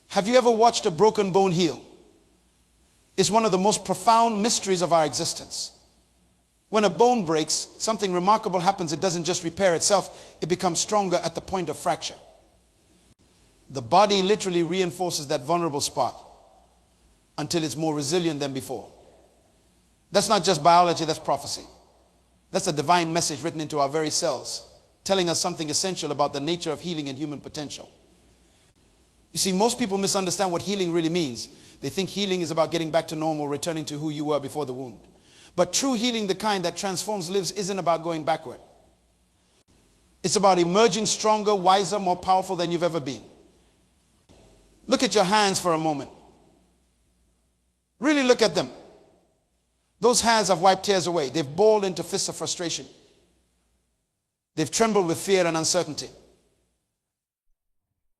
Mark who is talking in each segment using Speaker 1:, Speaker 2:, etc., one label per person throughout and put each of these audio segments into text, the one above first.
Speaker 1: Have you ever watched a broken bone heal? It's one of the most profound mysteries of our existence. When a bone breaks, something remarkable happens. It doesn't just repair itself, it becomes stronger at the point of fracture. The body literally reinforces that vulnerable spot until it's more resilient than before. That's not just biology, that's prophecy. That's a divine message written into our very cells, telling us something essential about the nature of healing and human potential. You see, most people misunderstand what healing really means. They think healing is about getting back to normal, returning to who you were before the wound. But true healing, the kind that transforms lives, isn't about going backward. It's about emerging stronger, wiser, more powerful than you've ever been. Look at your hands for a moment. Really look at them. Those hands have wiped tears away. They've balled into fists of frustration. They've trembled with fear and uncertainty.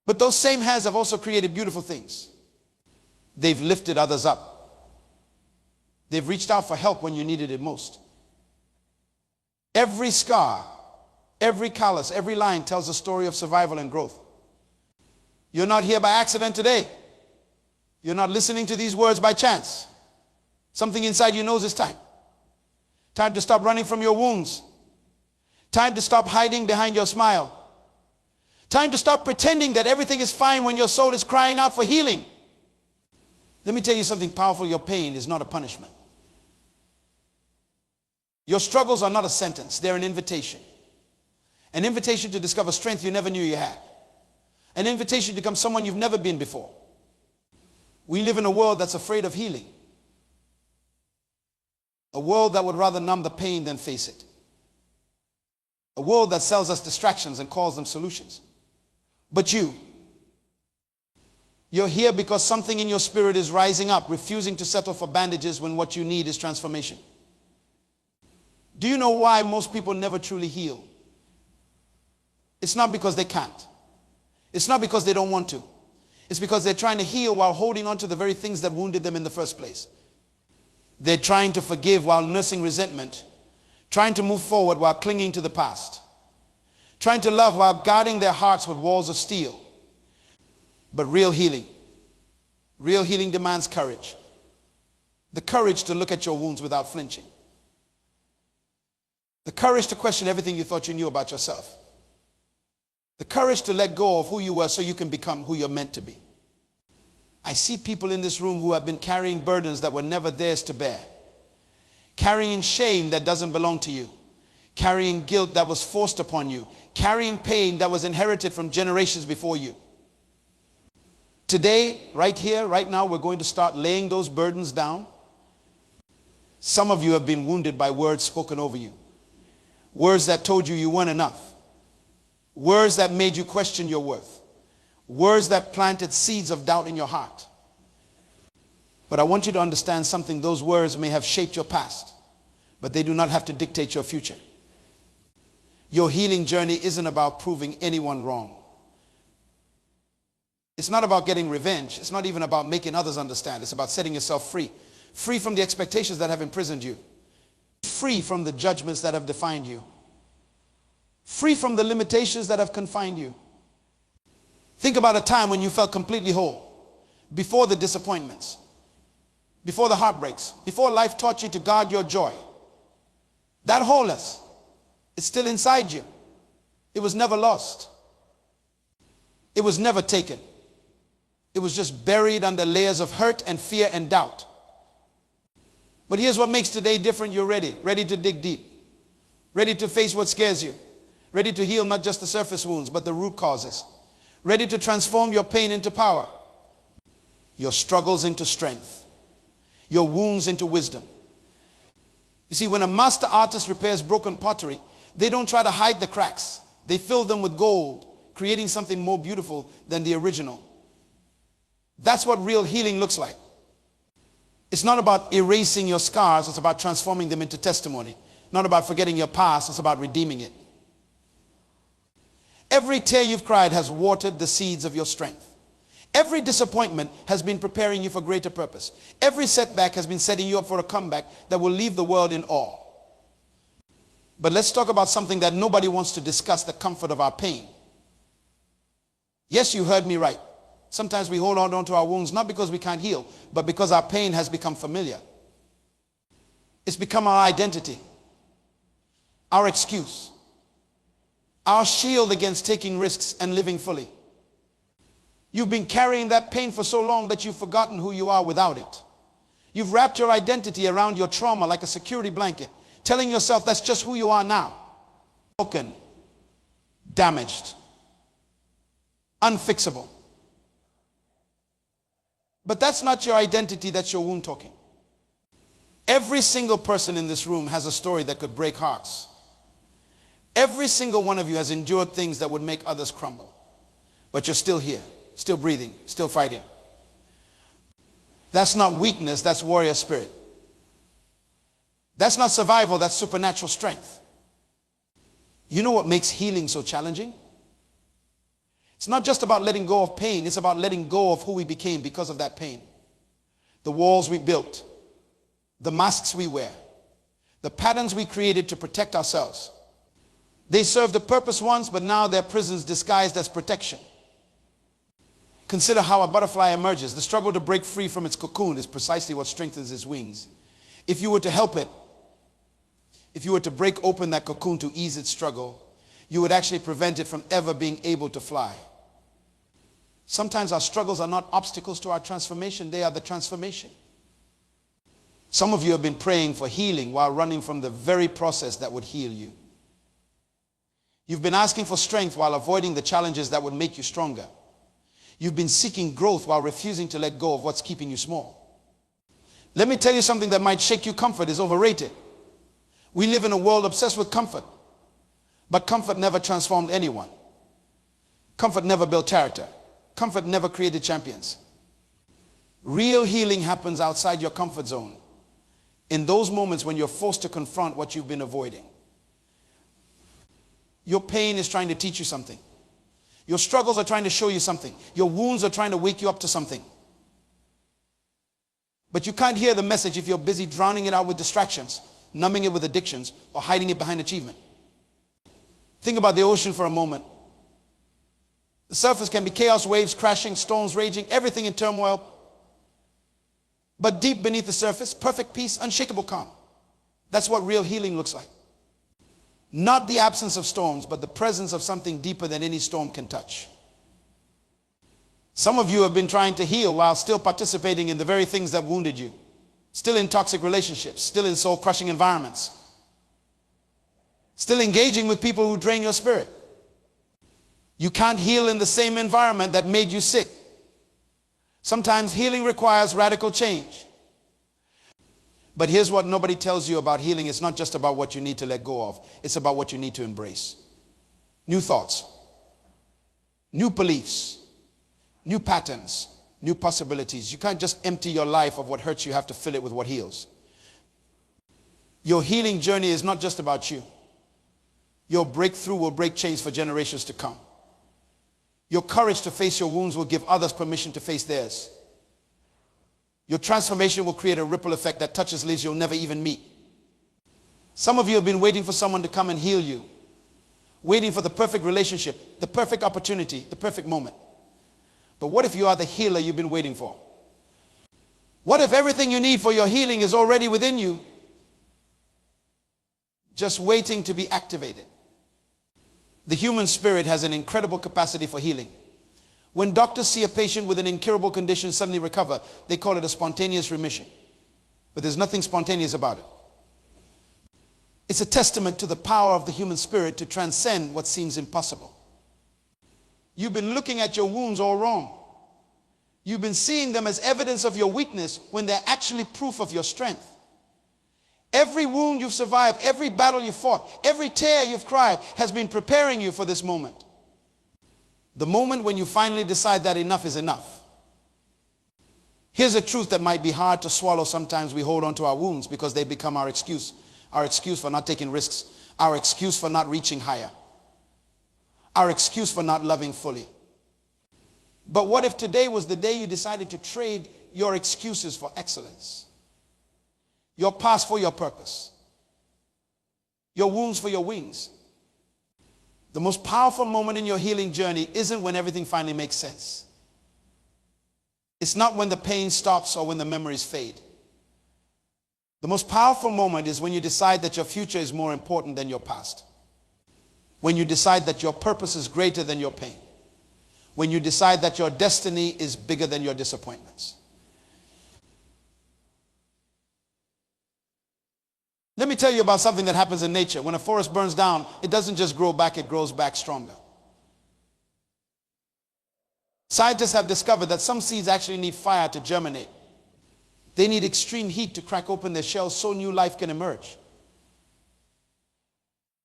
Speaker 1: But those same hands have also created beautiful things. They've lifted others up. They've reached out for help when you needed it most. Every scar, every callus, every line tells a story of survival and growth. You're not here by accident today. You're not listening to these words by chance. Something inside you knows it's time. Time to stop running from your wounds. Time to stop hiding behind your smile. Time to stop pretending that everything is fine when your soul is crying out for healing. Let me tell you something powerful. Your pain is not a punishment. Your struggles are not a sentence. They're an invitation. An invitation to discover strength you never knew you had. An invitation to become someone you've never been before. We live in a world that's afraid of healing. A world that would rather numb the pain than face it. A world that sells us distractions and calls them solutions. But you're here because something in your spirit is rising up, refusing to settle for bandages when what you need is transformation. Do you know why most people never truly heal? It's not because they can't. It's not because they don't want to. It's because they're trying to heal while holding on to the very things that wounded them in the first place. They're trying to forgive while nursing resentment, trying to move forward while clinging to the past, trying to love while guarding their hearts with walls of steel. But real healing demands courage. The courage to look at your wounds without flinching. The courage to question everything you thought you knew about yourself. The courage to let go of who you were so you can become who you're meant to be. I see people in this room who have been carrying burdens that were never theirs to bear. Carrying shame that doesn't belong to you. Carrying guilt that was forced upon you. Carrying pain that was inherited from generations before you. Today, right here, right now, we're going to start laying those burdens down. Some of you have been wounded by words spoken over you. Words that told you you weren't enough. Words that made you question your worth. Words that planted seeds of doubt in your heart. But I want you to understand something. Those words may have shaped your past, but they do not have to dictate your future. Your healing journey isn't about proving anyone wrong. It's not about getting revenge. It's not even about making others understand. It's about setting yourself free. Free from the expectations that have imprisoned you. Free from the judgments that have defined you. Free from the limitations that have confined you. Think about a time when you felt completely whole. Before the disappointments. Before the heartbreaks. Before life taught you to guard your joy. That wholeness is still inside you. It was never lost. It was never taken. It was just buried under layers of hurt and fear and doubt. But here's what makes today different. You're ready. Ready to dig deep. Ready to face what scares you. Ready to heal not just the surface wounds, but the root causes. Ready to transform your pain into power. Your struggles into strength. Your wounds into wisdom. You see, when a master artist repairs broken pottery, they don't try to hide the cracks. They fill them with gold, creating something more beautiful than the original. That's what real healing looks like. It's not about erasing your scars. It's about transforming them into testimony. Not about forgetting your past. It's about redeeming it. Every tear you've cried has watered the seeds of your strength. Every disappointment has been preparing you for greater purpose. Every setback has been setting you up for a comeback that will leave the world in awe. But let's talk about something that nobody wants to discuss, the comfort of our pain. Yes, you heard me right. Sometimes we hold on to our wounds not because we can't heal, but because our pain has become familiar. It's become our identity, our excuse, our shield against taking risks and living fully. You've been carrying that pain for so long that you've forgotten who you are without it. You've wrapped your identity around your trauma like a security blanket, telling yourself that's just who you are now. Broken, damaged, unfixable. But that's not your identity, that's your wound talking. Every single person in this room has a story that could break hearts. Every single one of you has endured things that would make others crumble. But you're still here, still breathing, still fighting. That's not weakness, that's warrior spirit. That's not survival, that's supernatural strength. You know what makes healing so challenging? It's not just about letting go of pain, it's about letting go of who we became because of that pain. The walls we built, the masks we wear, the patterns we created to protect ourselves. They served a purpose once, but now they're prisons disguised as protection. Consider how a butterfly emerges. The struggle to break free from its cocoon is precisely what strengthens its wings. If you were to help it, if you were to break open that cocoon to ease its struggle, you would actually prevent it from ever being able to fly. Sometimes our struggles are not obstacles to our transformation, they are the transformation. Some of you have been praying for healing while running from the very process that would heal you. You've been asking for strength while avoiding the challenges that would make you stronger. You've been seeking growth while refusing to let go of what's keeping you small. Let me tell you something that might shake you. Comfort is overrated. We live in a world obsessed with comfort. But comfort never transformed anyone. Comfort never built character. Comfort never created champions. Real healing happens outside your comfort zone. In those moments when you're forced to confront what you've been avoiding. Your pain is trying to teach you something. Your struggles are trying to show you something. Your wounds are trying to wake you up to something. But you can't hear the message if you're busy drowning it out with distractions, numbing it with addictions, or hiding it behind achievement. Think about the ocean for a moment. The surface can be chaos, waves crashing, storms raging, everything in turmoil. But deep beneath the surface, perfect peace, unshakable calm. That's what real healing looks like. Not the absence of storms, but the presence of something deeper than any storm can touch. Some of you have been trying to heal while still participating in the very things that wounded you. Still in toxic relationships, still in soul-crushing environments. Still engaging with people who drain your spirit. You can't heal in the same environment that made you sick. Sometimes healing requires radical change. But here's what nobody tells you about healing. It's not just about what you need to let go of. It's about what you need to embrace. New thoughts, new beliefs, new patterns, new possibilities. You can't just empty your life of what hurts you. You have to fill it with what heals. Your healing journey is not just about you. Your breakthrough will break chains for generations to come. Your courage to face your wounds will give others permission to face theirs. Your transformation will create a ripple effect that touches lives you'll never even meet. Some of you have been waiting for someone to come and heal you. Waiting for the perfect relationship, the perfect opportunity, the perfect moment. But what if you are the healer you've been waiting for? What if everything you need for your healing is already within you, just waiting to be activated? The human spirit has an incredible capacity for healing. When doctors see a patient with an incurable condition suddenly recover, they call it a spontaneous remission. But there's nothing spontaneous about it. It's a testament to the power of the human spirit to transcend what seems impossible. You've been looking at your wounds all wrong. You've been seeing them as evidence of your weakness when they're actually proof of your strength. Every wound you've survived, every battle you've fought, every tear you've cried has been preparing you for this moment. The moment when you finally decide that enough is enough. Here's a truth that might be hard to swallow. Sometimes we hold on to our wounds because they become our excuse. Our excuse for not taking risks. Our excuse for not reaching higher. Our excuse for not loving fully. But what if today was the day you decided to trade your excuses for excellence? Your past for your purpose. Your wounds for your wings. The most powerful moment in your healing journey isn't when everything finally makes sense. It's not when the pain stops or when the memories fade. The most powerful moment is when you decide that your future is more important than your past. When you decide that your purpose is greater than your pain. When you decide that your destiny is bigger than your disappointments. Let me tell you about something that happens in nature. When a forest burns down, it doesn't just grow back, it grows back stronger. Scientists have discovered that some seeds actually need fire to germinate. They need extreme heat to crack open their shells so new life can emerge.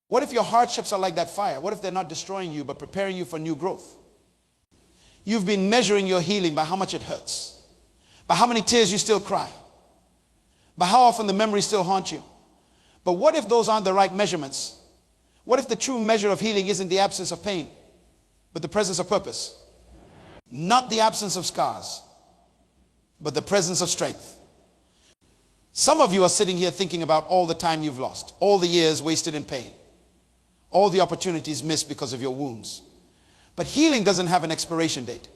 Speaker 1: What if your hardships are like that fire? What if they're not destroying you but preparing you for new growth? You've been measuring your healing by how much it hurts, by how many tears you still cry, by how often the memories still haunt you. But what if those aren't the right measurements? What if the true measure of healing isn't the absence of pain, but the presence of purpose? Not the absence of scars, but the presence of strength. Some of you are sitting here thinking about all the time you've lost, all the years wasted in pain, all the opportunities missed because of your wounds. But healing doesn't have an expiration date.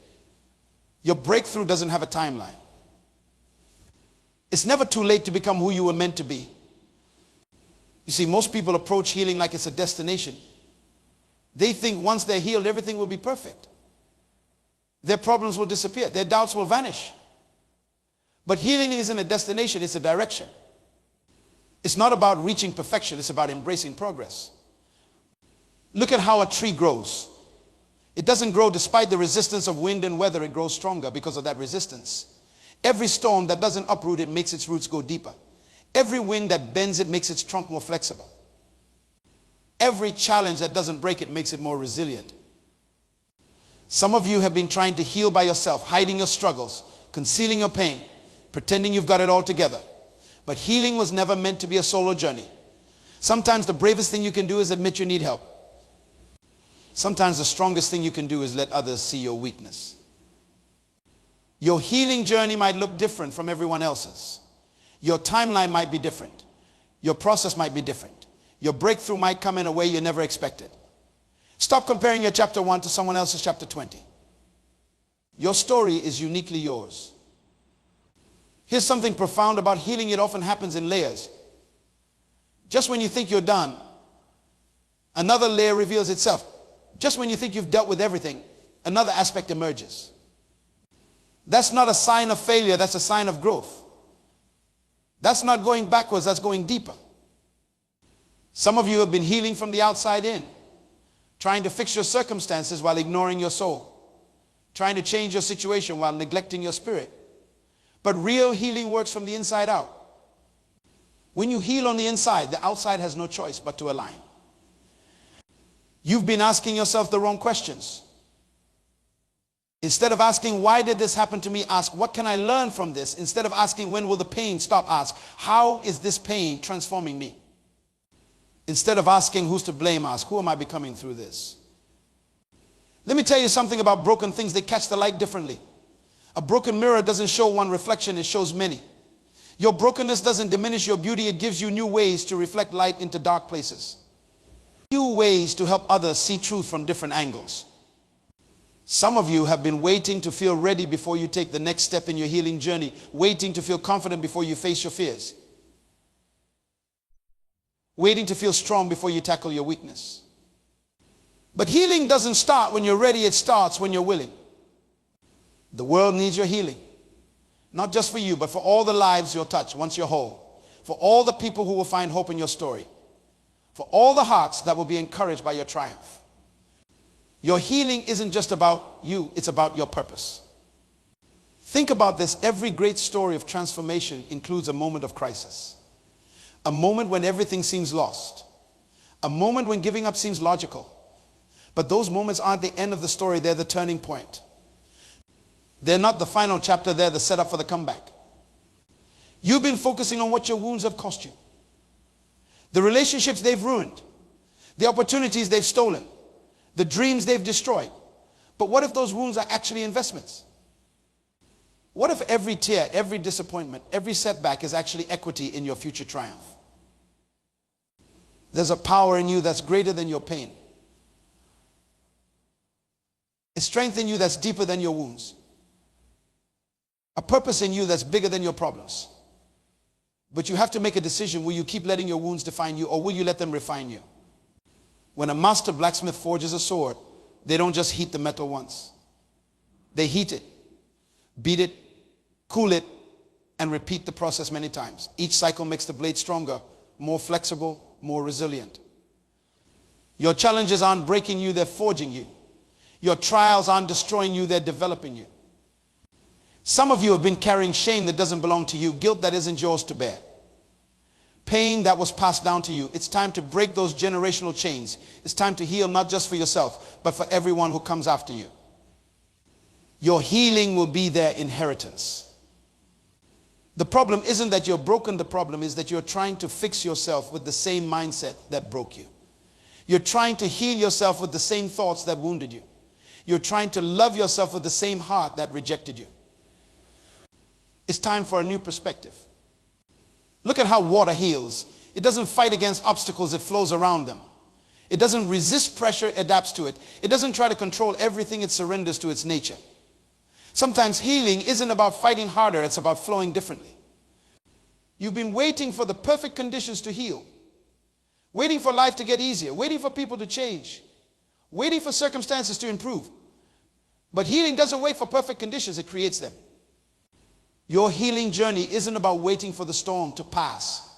Speaker 1: Your breakthrough doesn't have a timeline. It's never too late to become who you were meant to be. You see, most people approach healing like it's a destination. They think once they're healed, everything will be perfect. Their problems will disappear. Their doubts will vanish. But healing isn't a destination, it's a direction. It's not about reaching perfection, it's about embracing progress. Look at how a tree grows. It doesn't grow despite the resistance of wind and weather. It grows stronger because of that resistance. Every storm that doesn't uproot it makes its roots go deeper. Every wind that bends it makes its trunk more flexible. Every challenge that doesn't break it makes it more resilient. Some of you have been trying to heal by yourself, hiding your struggles, concealing your pain, pretending you've got it all together. But healing was never meant to be a solo journey. Sometimes the bravest thing you can do is admit you need help. Sometimes the strongest thing you can do is let others see your weakness. Your healing journey might look different from everyone else's. Your timeline might be different. Your process might be different. Your breakthrough might come in a way you never expected. Stop comparing your chapter 1 to someone else's chapter 20. Your story is uniquely yours. Here's something profound about healing. It often happens in layers. Just when you think you're done, another layer reveals itself. Just when you think you've dealt with everything, another aspect emerges. That's not a sign of failure, that's a sign of growth. That's not going backwards, that's going deeper. Some of you have been healing from the outside in, trying to fix your circumstances while ignoring your soul, trying to change your situation while neglecting your spirit. But real healing works from the inside out. When you heal on the inside, the outside has no choice but to align. You've been asking yourself the wrong questions. Instead of asking, why did this happen to me? Ask, what can I learn from this? Instead of asking, when will the pain stop? Ask, how is this pain transforming me? Instead of asking, who's to blame? Ask, who am I becoming through this? Let me tell you something about broken things. They catch the light differently. A broken mirror doesn't show one reflection, it shows many. Your brokenness doesn't diminish your beauty. It gives you new ways to reflect light into dark places. New ways to help others see truth from different angles. Some of you have been waiting to feel ready before you take the next step in your healing journey, waiting to feel confident before you face your fears, waiting to feel strong before you tackle your weakness. But healing doesn't start when you're ready, it starts when you're willing. The world needs your healing, not just for you, but for all the lives you'll touch once you're whole, for all the people who will find hope in your story, for all the hearts that will be encouraged by your triumph. Your healing isn't just about you, it's about your purpose. Think about this. Every great story of transformation includes a moment of crisis. A moment when everything seems lost. A moment when giving up seems logical. But those moments aren't the end of the story, they're the turning point. They're not the final chapter, they're the setup for the comeback. You've been focusing on what your wounds have cost you. The relationships they've ruined. The opportunities they've stolen. The dreams they've destroyed. But what if those wounds are actually investments? What if every tear, every disappointment, every setback is actually equity in your future triumph? There's a power in you that's greater than your pain. A strength in you that's deeper than your wounds. A purpose in you that's bigger than your problems. But you have to make a decision. Will you keep letting your wounds define you, or will you let them refine you? When a master blacksmith forges a sword, they don't just heat the metal once. They heat it, beat it, cool it, and repeat the process many times. Each cycle makes the blade stronger, more flexible, more resilient. Your challenges aren't breaking you, they're forging you. Your trials aren't destroying you, they're developing you. Some of you have been carrying shame that doesn't belong to you, guilt that isn't yours to bear, pain that was passed down to you. It's time to break those generational chains. It's time to heal, not just for yourself, but for everyone who comes after you. Your healing will be their inheritance. The problem isn't that you're broken. The problem is that you're trying to fix yourself with the same mindset that broke you. You're trying to heal yourself with the same thoughts that wounded you. You're trying to love yourself with the same heart that rejected you. It's time for a new perspective. Look at how water heals. It doesn't fight against obstacles, it flows around them. It doesn't resist pressure, it adapts to it. It doesn't try to control everything, it surrenders to its nature. Sometimes healing isn't about fighting harder, it's about flowing differently. You've been waiting for the perfect conditions to heal, waiting for life to get easier, waiting for people to change, waiting for circumstances to improve. But healing doesn't wait for perfect conditions, it creates them. Your healing journey isn't about waiting for the storm to pass.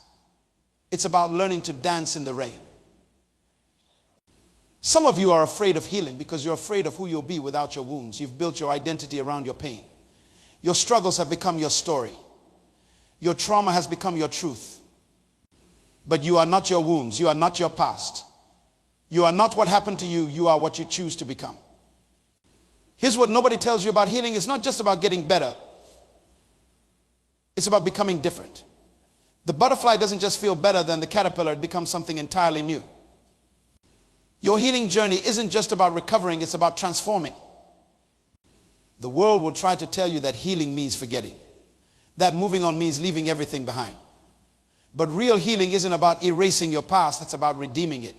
Speaker 1: It's about learning to dance in the rain. Some of you are afraid of healing because you're afraid of who you'll be without your wounds. You've built your identity around your pain. Your struggles have become your story. Your trauma has become your truth. But you are not your wounds. You are not your past. You are not what happened to you. You are what you choose to become. Here's what nobody tells you about healing. It's not just about getting better. It's about becoming different. The butterfly doesn't just feel better than the caterpillar. It becomes something entirely new. Your healing journey isn't just about recovering. It's about transforming. The world will try to tell you that healing means forgetting, that moving on means leaving everything behind. But real healing isn't about erasing your past. It's about redeeming it.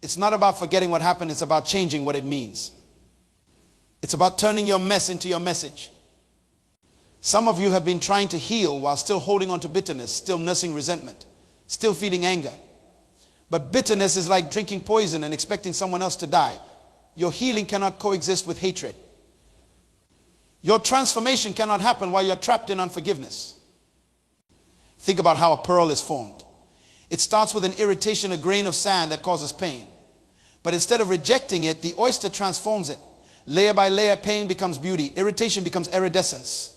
Speaker 1: It's not about forgetting what happened. It's about changing what it means. It's about turning your mess into your message. Some of you have been trying to heal while still holding on to bitterness, still nursing resentment, still feeding anger. But bitterness is like drinking poison and expecting someone else to die. Your healing cannot coexist with hatred. Your transformation cannot happen while you're trapped in unforgiveness. Think about how a pearl is formed. It starts with an irritation, a grain of sand that causes pain. But instead of rejecting it, the oyster transforms it. Layer by layer, pain becomes beauty. Irritation becomes iridescence.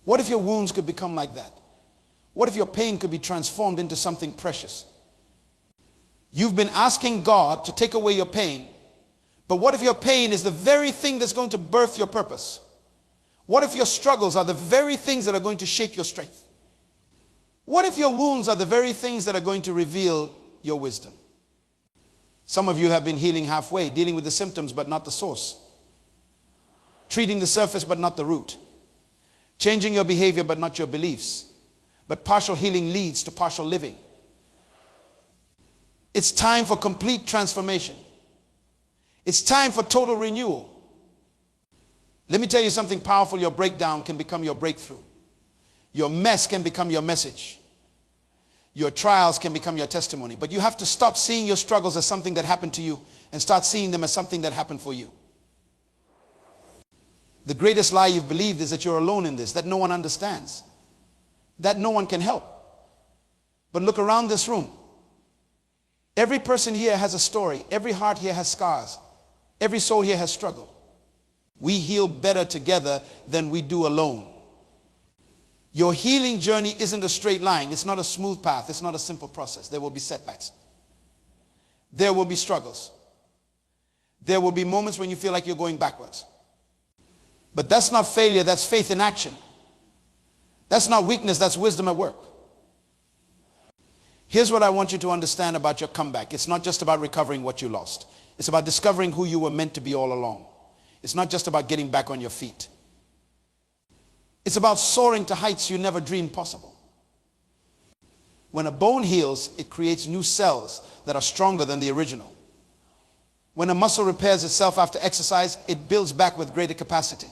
Speaker 1: What if your wounds could become like that? What if your pain could be transformed into something precious? You've been asking God to take away your pain, but what if your pain is the very thing that's going to birth your purpose? What if your struggles are the very things that are going to shape your strength? What if your wounds are the very things that are going to reveal your wisdom? Some of you have been healing halfway, dealing with the symptoms but not the source, treating the surface but not the root, changing your behavior but not your beliefs. But partial healing leads to partial living. It's time for complete transformation. It's time for total renewal. Let me tell you something powerful. Your breakdown can become your breakthrough. Your mess can become your message. Your trials can become your testimony. But you have to stop seeing your struggles as something that happened to you and start seeing them as something that happened for you. The greatest lie you've believed is that you're alone in this, that no one understands, that no one can help. But look around this room. Every person here has a story. Every heart here has scars. Every soul here has struggled. We heal better together than we do alone. Your healing journey isn't a straight line. It's not a smooth path. It's not a simple process. There will be setbacks. There will be struggles. There will be moments when you feel like you're going backwards. But that's not failure, that's faith in action. That's not weakness, that's wisdom at work. Here's what I want you to understand about your comeback. It's not just about recovering what you lost. It's about discovering who you were meant to be all along. It's not just about getting back on your feet. It's about soaring to heights you never dreamed possible. When a bone heals, it creates new cells that are stronger than the original. When a muscle repairs itself after exercise, it builds back with greater capacity.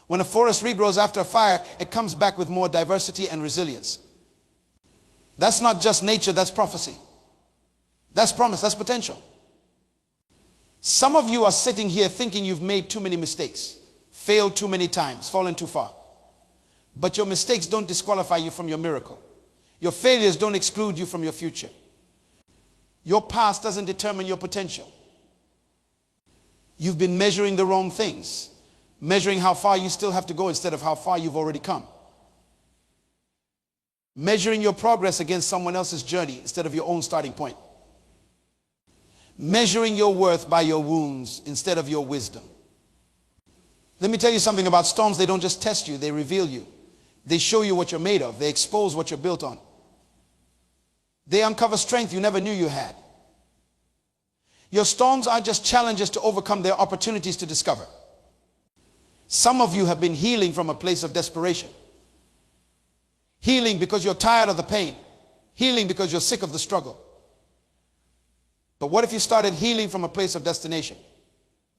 Speaker 1: When a forest regrows after a fire, it comes back with more diversity and resilience. That's not just nature, that's prophecy. That's promise, that's potential. Some of you are sitting here thinking you've made too many mistakes, failed too many times, fallen too far. But your mistakes don't disqualify you from your miracle. Your failures don't exclude you from your future. Your past doesn't determine your potential. You've been measuring the wrong things, measuring how far you still have to go instead of how far you've already come. Measuring your progress against someone else's journey instead of your own starting point. Measuring your worth by your wounds instead of your wisdom. Let me tell you something about storms. They don't just test you, they reveal you. They show you what you're made of. They expose what you're built on. They uncover strength you never knew you had. Your storms are just challenges to overcome. Their opportunities to discover. Some of you have been healing from a place of desperation. Healing because you're tired of the pain. Healing because you're sick of the struggle. But what if you started healing from a place of destination?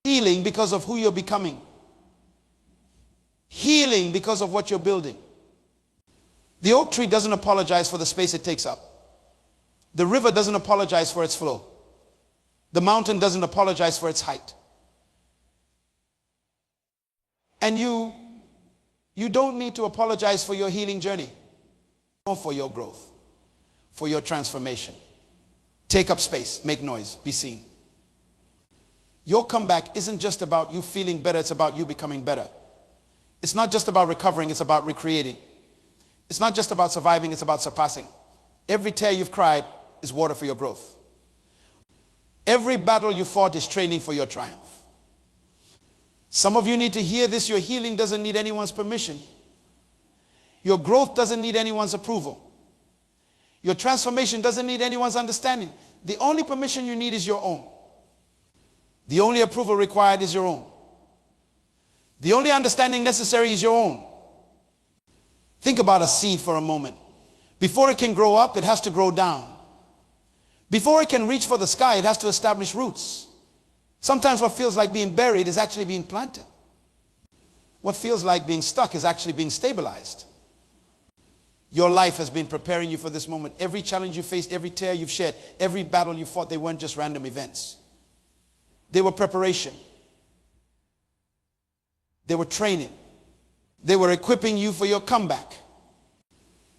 Speaker 1: Healing because of who you're becoming. Healing because of what you're building. The oak tree doesn't apologize for the space it takes up. The river doesn't apologize for its flow. The mountain doesn't apologize for its height. And you don't need to apologize for your healing journey, or for your growth, for your transformation. Take up space, make noise, be seen. Your comeback isn't just about you feeling better, it's about you becoming better. It's not just about recovering, it's about recreating. It's not just about surviving, it's about surpassing. Every tear you've cried is water for your growth. Every battle you fought is training for your triumph. Some of you need to hear this. Your healing doesn't need anyone's permission. Your growth doesn't need anyone's approval. Your transformation doesn't need anyone's understanding. The only permission you need is your own. The only approval required is your own. The only understanding necessary is your own. Think about a seed for a moment. Before it can grow up, it has to grow down. Before it can reach for the sky, it has to establish roots. Sometimes what feels like being buried is actually being planted. What feels like being stuck is actually being stabilized. Your life has been preparing you for this moment. Every challenge you faced, every tear you've shed, every battle you fought, they weren't just random events. They were preparation. They were training. They were equipping you for your comeback.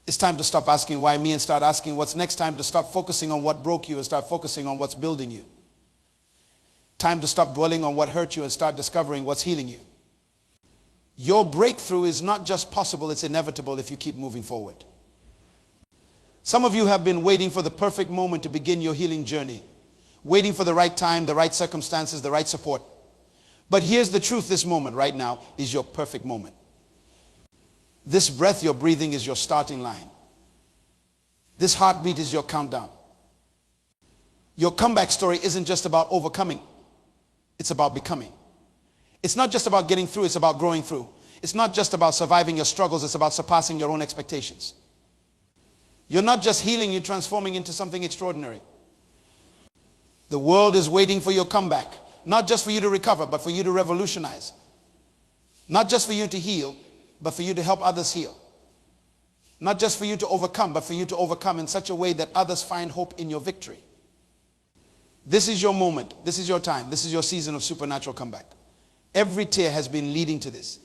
Speaker 1: It's time to stop asking why me and start asking what's next. Time to stop focusing on what broke you and start focusing on what's building you. Time to stop dwelling on what hurt you and start discovering what's healing you. Your breakthrough is not just possible, it's inevitable if you keep moving forward. Some of you have been waiting for the perfect moment to begin your healing journey. Waiting for the right time, the right circumstances, the right support. But here's the truth, this moment right now is your perfect moment. This breath you're breathing is your starting line. This heartbeat is your countdown. Your comeback story isn't just about overcoming. It's about becoming. It's not just about getting through, it's about growing through. It's not just about surviving your struggles, it's about surpassing your own expectations. You're not just healing, you're transforming into something extraordinary. The world is waiting for your comeback. Not just for you to recover, but for you to revolutionize. Not just for you to heal, but for you to help others heal. Not just for you to overcome, but for you to overcome in such a way that others find hope in your victory. This is your moment. This is your time. This is your season of supernatural comeback. Every tear has been leading to this.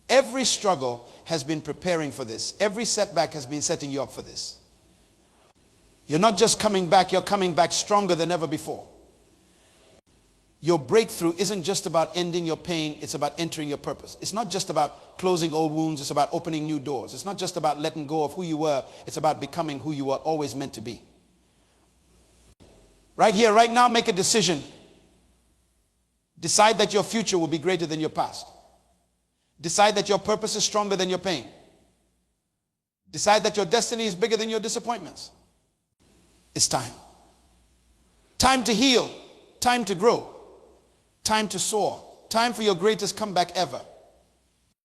Speaker 1: Every struggle has been preparing for this. Every setback has been setting you up for this. You're not just coming back, you're coming back stronger than ever before. Your breakthrough isn't just about ending your pain, it's about entering your purpose. It's not just about closing old wounds, it's about opening new doors. It's not just about letting go of who you were, it's about becoming who you were always meant to be. Right here, right now, make a decision. Decide that your future will be greater than your past. Decide that your purpose is stronger than your pain. Decide that your destiny is bigger than your disappointments. It's time. Time to heal. Time to grow. Time to soar. Time for your greatest comeback ever.